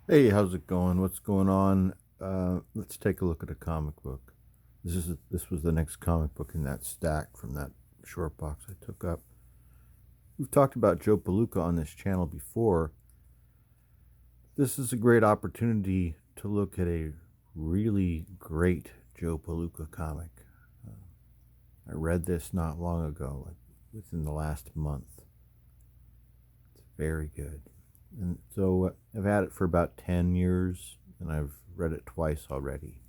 Hey, how's it going? What's going on? Let's take a look at a comic book. This was the next comic book in that stack from that short box I took up. We've talked about Joe Palooka on this channel before. This is a great opportunity to look at a really great Joe Palooka comic. I read this not long ago, like within the last month. It's very good. And so I've had it for about 10 years and I've read it twice already.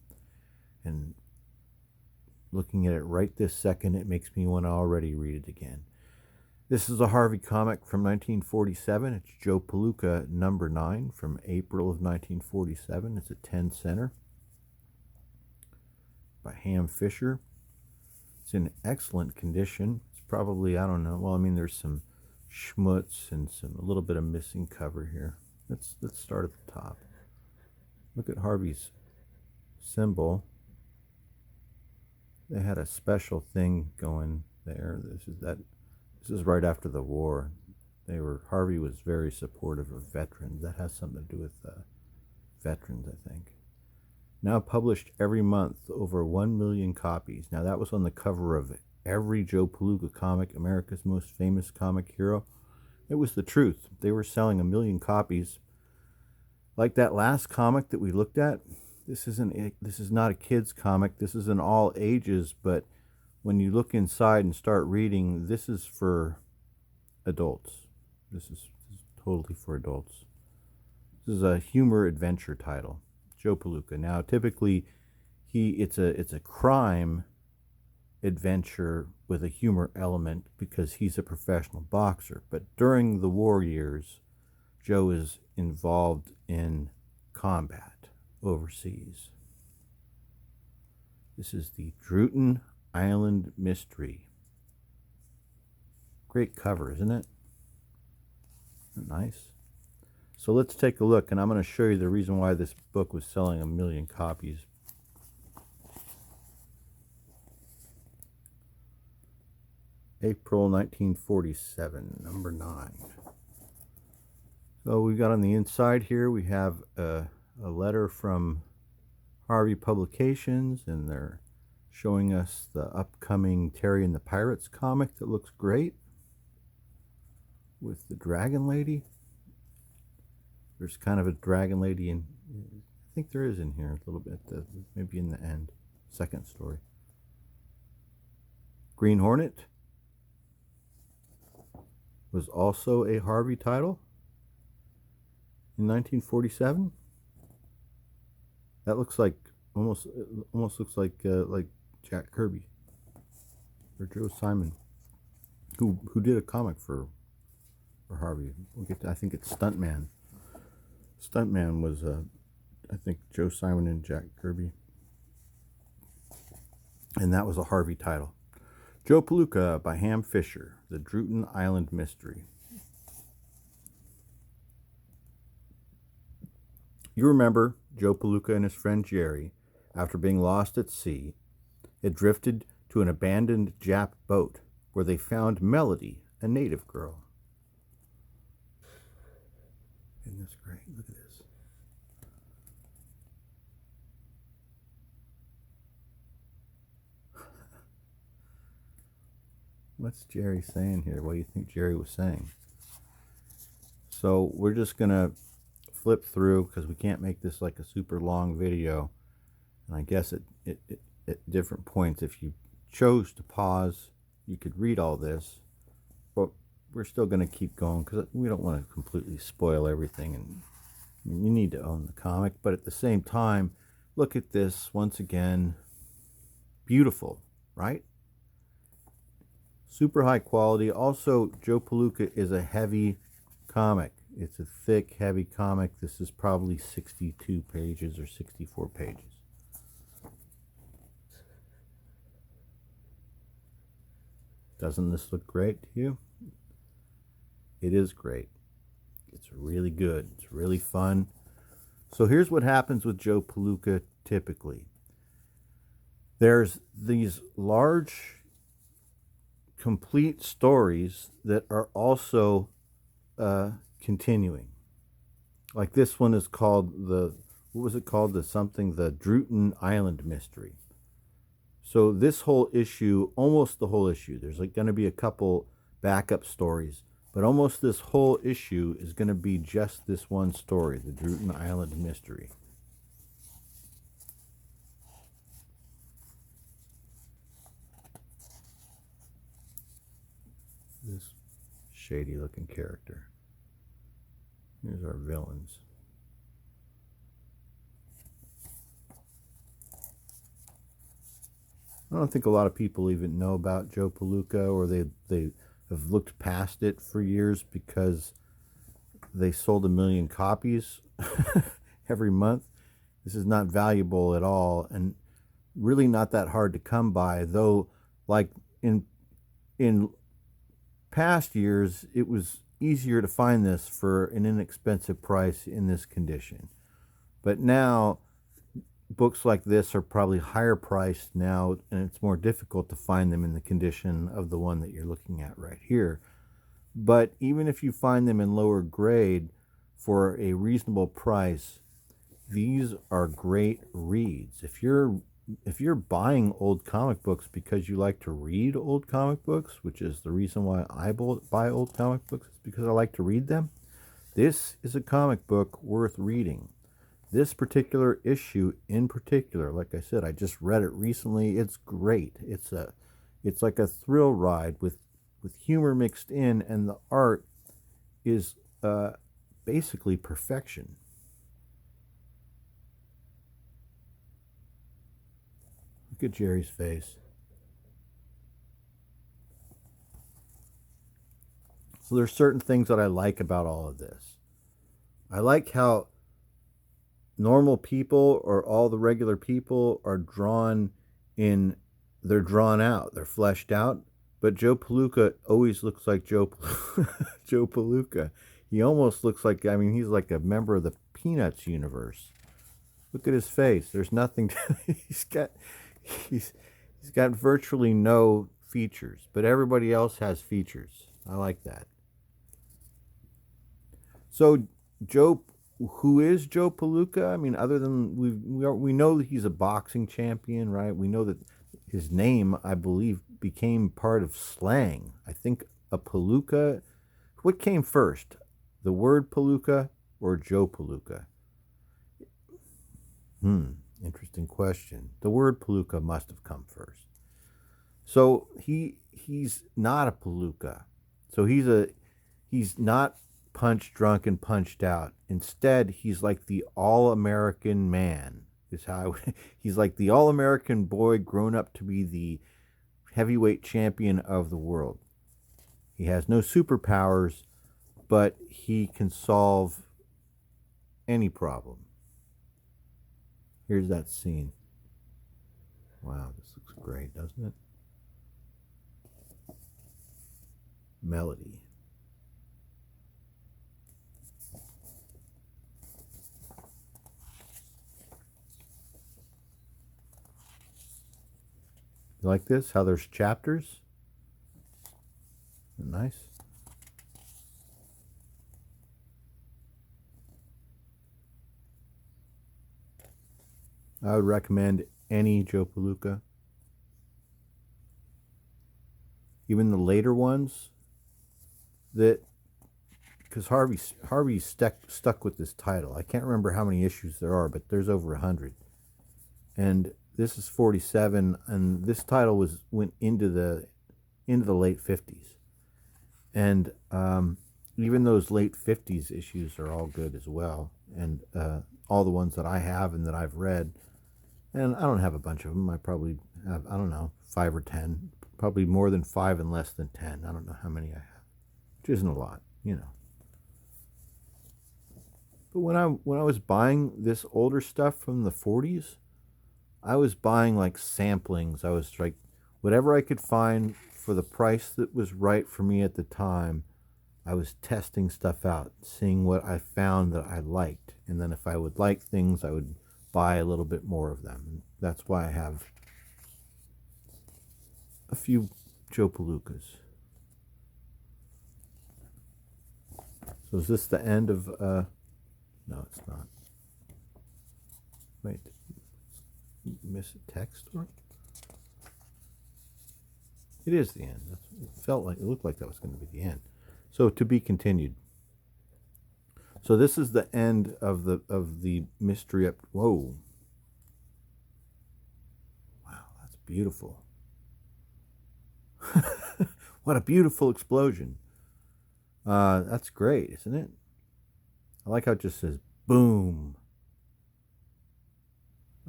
And looking at it right this second, it makes me want to already read it again. This is a Harvey comic from 1947. It's Joe Palooka number 9 from April of 1947. It's a 10 center by Ham Fisher. It's in excellent condition. It's probably, I don't know, well, I mean, there's some schmutz and a little bit of missing cover here. Let's start at the top. Look at Harvey's symbol. They had a special thing going there. This is right after the war. Harvey was very supportive of veterans. That has something to do with veterans, I think. Now published every month, over 1 million copies. Now that was on the cover of every Joe Palooka comic, America's Most Famous Comic Hero. It was the truth. They were selling 1 million copies. Like that last comic that we looked at, this is not a kid's comic. This is an all ages, but when you look inside and start reading, this is for adults. This is totally for adults. This is a humor adventure title, Joe Palooka. Now, typically, it's a crime adventure with a humor element because he's a professional boxer. But during the war years, Joe is involved in combat overseas. This is the Druten Island Mystery. Great cover, isn't it? Isn't it nice? So let's take a look, and I'm going to show you the reason why this book was selling 1 million copies. April 1947, number 9. So we got on the inside here, we have a letter from Harvey Publications, and they're showing us the upcoming Terry and the Pirates comic that looks great with the Dragon Lady. There's kind of a Dragon Lady in, I think there is in here a little bit, maybe in the end, second story. Green Hornet was also a Harvey title in 1947. That looks like almost looks like Jack Kirby or Joe Simon, who did a comic for Harvey. We'll get to, I think it's Stuntman. Stuntman was I think Joe Simon and Jack Kirby, and that was a Harvey title. Joe Palooka by Ham Fisher, the Druten Island Mystery. You remember Joe Palooka and his friend Jerry, after being lost at sea, had drifted to an abandoned Jap boat where they found Melody, a native girl. Isn't this great? Look at this. What's Jerry saying here? What do you think Jerry was saying? So we're just going to flip through because we can't make this like a super long video. And I guess at different points, if you chose to pause, you could read all this. But we're still going to keep going because we don't want to completely spoil everything. And I mean, you need to own the comic. But at the same time, look at this once again. Beautiful, right? Super high quality. Also, Joe Palooka is a heavy comic. It's a thick, heavy comic. This is probably 62 pages or 64 pages. Doesn't this look great to you? It is great. It's really good. It's really fun. So here's what happens with Joe Palooka typically. There's these large, complete stories that are also continuing. Like this one is called what was it called? The Druten Island Mystery. So this whole issue, almost the whole issue, there's like going to be a couple backup stories, but almost this whole issue is going to be just this one story, the Druten Island Mystery. This shady looking character. Here's our villains. I don't think a lot of people even know about Joe Palooka, or they have looked past it for years because they sold 1 million copies every month. This is not valuable at all, and really not that hard to come by. Though, like in past years, it was easier to find this for an inexpensive price in this condition. But now, books like this are probably higher priced now, and it's more difficult to find them in the condition of the one that you're looking at right here. But even if you find them in lower grade for a reasonable price, these are great reads. If you're buying old comic books because you like to read old comic books, which is the reason why I buy old comic books, is because I like to read them, this is a comic book worth reading. This particular issue in particular, like I said, I just read it recently. It's great. It's like a thrill ride with humor mixed in, and the art is basically perfection. Look at Jerry's face. So there's certain things that I like about all of this. I like how normal people, or all the regular people, are drawn in, they're drawn out, they're fleshed out, but Joe Palooka always looks like Joe Palooka. He almost looks like, I mean, he's like a member of the Peanuts universe. Look at his face. There's nothing he's got virtually no features, but everybody else has features. I like that. So Joe, who is Joe Palooka? I mean, other than we know that he's a boxing champion, right? We know that his name, I believe, became part of slang. I think a Palooka. What came first, the word Palooka or Joe Palooka? Interesting question. The word Palooka must have come first. So he's not a Palooka. So he's not punch drunk and punched out. Instead, he's like the all-American man. He's like the all-American boy grown up to be the heavyweight champion of the world. He has no superpowers, but he can solve any problem. Here's that scene. Wow, this looks great, doesn't it? Melody. You like this? How there's chapters? Nice. I would recommend any Joe Palooka. Even the later ones, that, because Harvey's stuck with this title. I can't remember how many issues there are, but there's over 100. And this is 47, and this title went into the late 50s. And even those late 50s issues are all good as well. And all the ones that I have and that I've read, and I don't have a bunch of them. I probably have, I don't know, 5 or 10. Probably more than 5 and less than 10. I don't know how many I have, which isn't a lot, you know. But when I was buying this older stuff from the 40s, I was buying like samplings. I was like, whatever I could find for the price that was right for me at the time, I was testing stuff out, seeing what I found that I liked. And then if I would like things, I would buy a little bit more of them. And that's why I have a few Joe Palookas. So is this the end of, no, No, it's not. Wait, miss a text or? It is the end. It looked like that was going to be the end. So to be continued. So this is the end of the mystery up. Whoa! Wow, that's beautiful. What a beautiful explosion. That's great, isn't it? I like how it just says boom.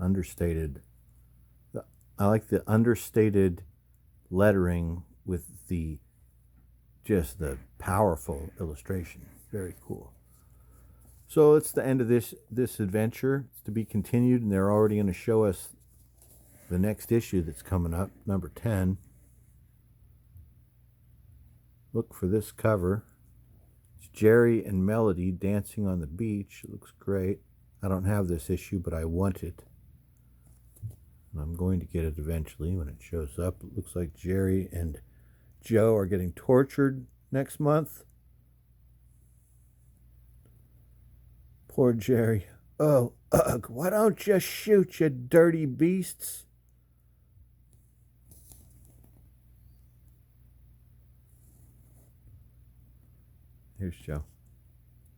Understated. I like the understated lettering with the powerful illustration. Very cool. So it's the end of this adventure. It's to be continued, and they're already going to show us the next issue that's coming up, number 10. Look for this cover. It's Jerry and Melody dancing on the beach. It looks great. I don't have this issue, but I want it. And I'm going to get it eventually when it shows up. It looks like Jerry and Joe are getting tortured next month. Poor Jerry. Oh, ugh, why don't you shoot, you dirty beasts? Here's Joe.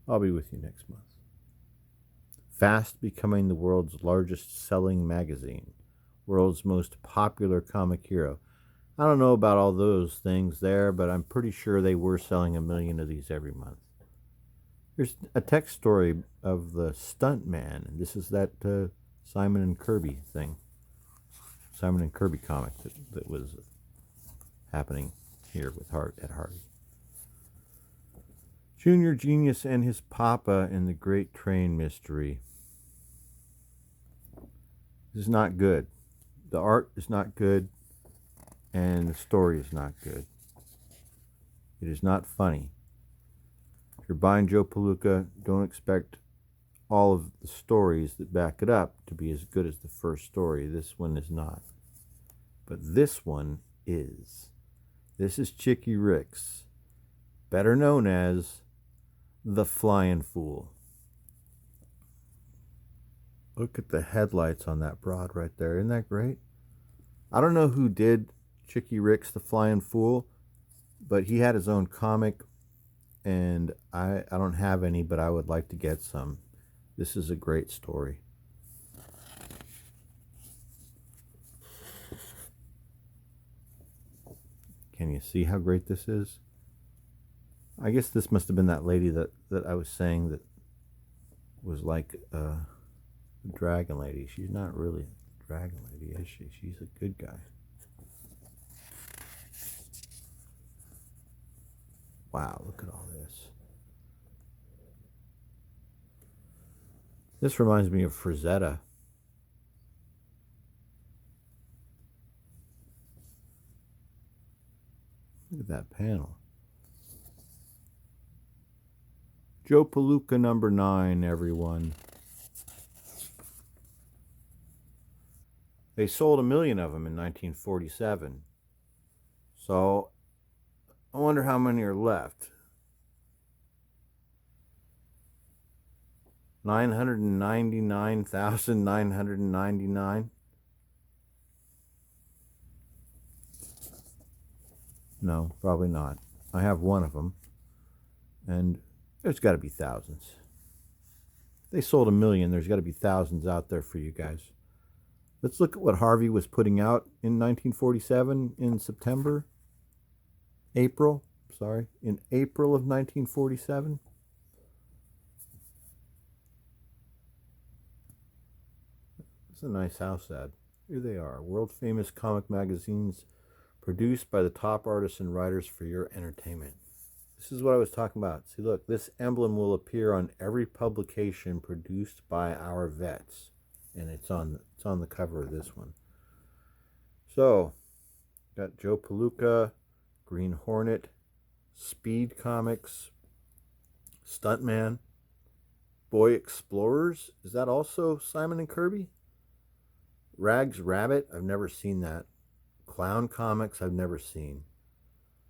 I'll be with you next month. Fast becoming the world's largest selling magazine. World's most popular comic hero. I don't know about all those things there, but I'm pretty sure they were selling 1 million of these every month. Here's a text story of the Stunt Man, and this is that Simon and Kirby thing. Simon and Kirby comic that was happening here with Ed Hardy. Junior Genius and his Papa in the Great Train Mystery. This is not good. The art is not good, and the story is not good. It is not funny. If you're buying Joe Palooka, don't expect all of the stories that back it up to be as good as the first story. This one is not. But this one is. This is Chicky Ricks, better known as the Flying Fool. Look at the headlights on that broad right there. Isn't that great? I don't know who did Chicky Ricks, the Flying Fool, but he had his own comic, and I don't have any, but I would like to get some. This is a great story. Can you see how great this is? I guess this must have been that lady that I was saying that was like a dragon lady. She's not really a dragon lady, is she? She's a good guy. Wow, look at all this. This reminds me of Frazetta. Look at that panel. Joe Palooka number 9, everyone. They sold 1 million of them in 1947. So I wonder how many are left. 999,999. No, probably not. I have one of them, and there's got to be thousands. If they sold 1 million, there's got to be thousands out there for you guys. Let's look at what Harvey was putting out in 1947 in April of 1947. It's a nice house ad. Here they are, world famous comic magazines produced by the top artists and writers for your entertainment. This is what I was talking about. See, look, this emblem will appear on every publication produced by our vets, and it's on the cover of this one. So, got Joe Palooka, Green Hornet, Speed Comics, Stuntman, Boy Explorers. Is that also Simon and Kirby? Rags Rabbit, I've never seen that. Clown Comics, I've never seen.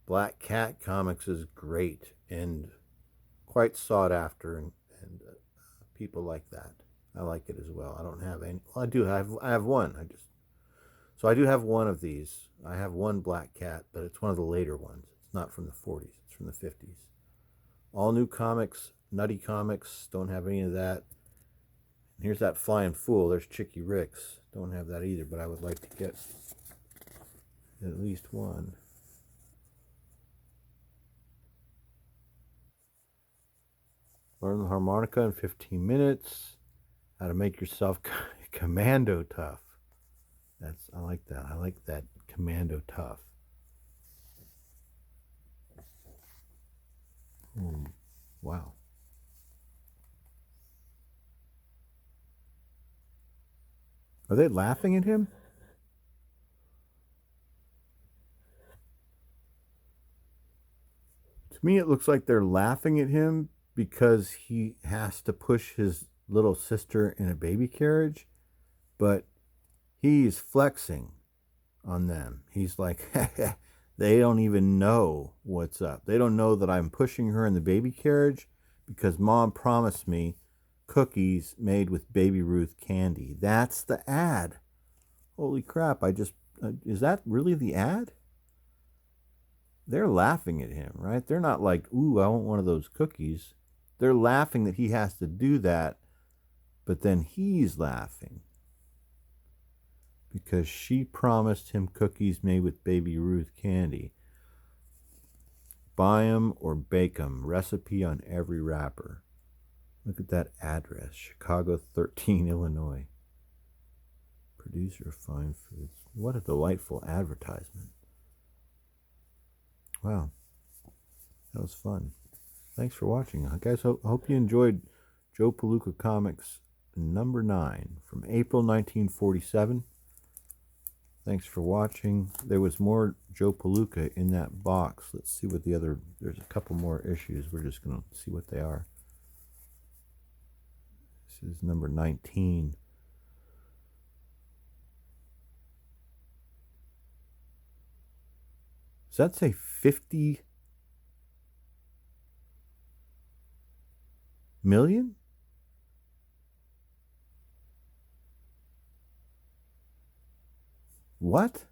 Black Cat Comics is great and quite sought after, and People like that. I like it as well. I don't have any. Well, I do. I have one. So I do have one of these. I have one black cat, but it's one of the later ones. It's not from the 40s. It's from the 50s. All new comics, Nutty Comics. Don't have any of that. And here's that Flying Fool. There's Chicky Ricks. Don't have that either, but I would like to get at least one. Learn the harmonica in 15 minutes. How to make yourself commando tough. I like that. I like that commando tough. Wow. Are they laughing at him? To me, it looks like they're laughing at him because he has to push his little sister in a baby carriage, but he's flexing on them. He's like, they don't even know what's up. They don't know that I'm pushing her in the baby carriage because Mom promised me cookies made with Baby Ruth candy. That's the ad. Holy crap, is that really the ad? They're laughing at him, right? They're not like, ooh, I want one of those cookies. They're laughing that he has to do that, but then he's laughing because she promised him cookies made with Baby Ruth candy. Buy 'em or bake 'em. Recipe on every wrapper. Look at that address. Chicago 13, Illinois. Producer of Fine Foods. What a delightful advertisement. Wow. That was fun. Thanks for watching. Guys, hope you enjoyed Joe Palooka Comics number 9 from April 1947. Thanks for watching. There was more Joe Palooka in that box. Let's see what there's a couple more issues. We're just going to see what they are. This is number 19. Does that say 50 million? What?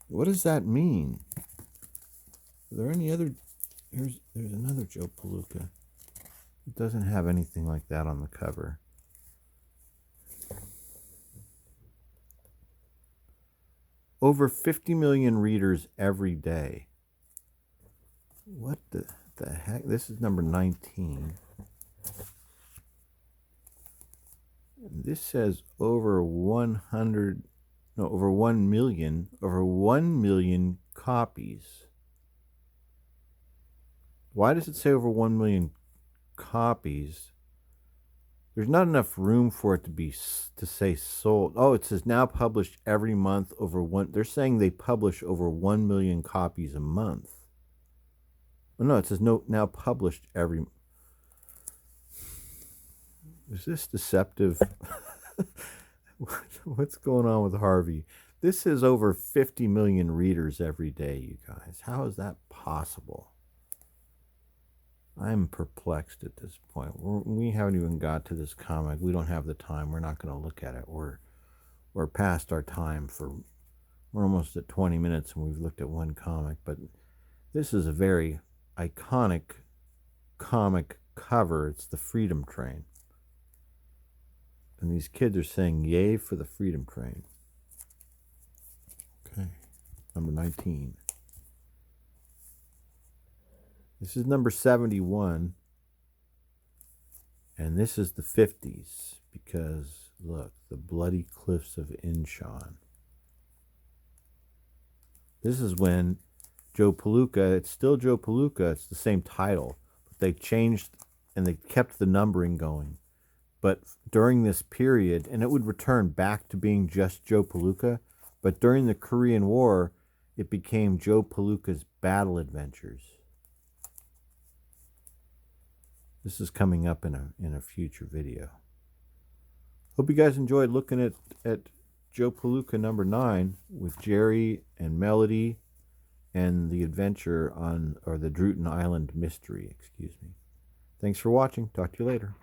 What does that mean? Are there any other? There's another Joe Palooka. It doesn't have anything like that on the cover. Over 50 million readers every day. What the heck? This is number 19. This says over 1 million copies. Why does it say over 1 million copies? There's not enough room for it to say sold. Oh, it says now published every month over one. They're saying they publish over 1 million copies a month. Well, no, it says now published every. Is this deceptive? What's going on with Harvey? This is over 50 million readers every day, you guys. How is that possible? I'm perplexed at this point. We haven't even got to this comic. We don't have the time. We're not going to look at it. We're past our time we're almost at 20 minutes and we've looked at one comic, but this is a very iconic comic cover. It's the Freedom Train. And these kids are saying, yay for the Freedom Train. Okay, number 19. This is number 71. And this is the 50s. Because, look, the bloody cliffs of Inchon. This is when Joe Palooka, it's still Joe Palooka, it's the same title. But they changed and they kept the numbering going. But during this period, and it would return back to being just Joe Palooka, but during the Korean War, it became Joe Palooka's Battle Adventures. This is coming up in a future video. Hope you guys enjoyed looking at Joe Palooka number 9 with Jerry and Melody and the adventure the Druten Island mystery, excuse me. Thanks for watching. Talk to you later.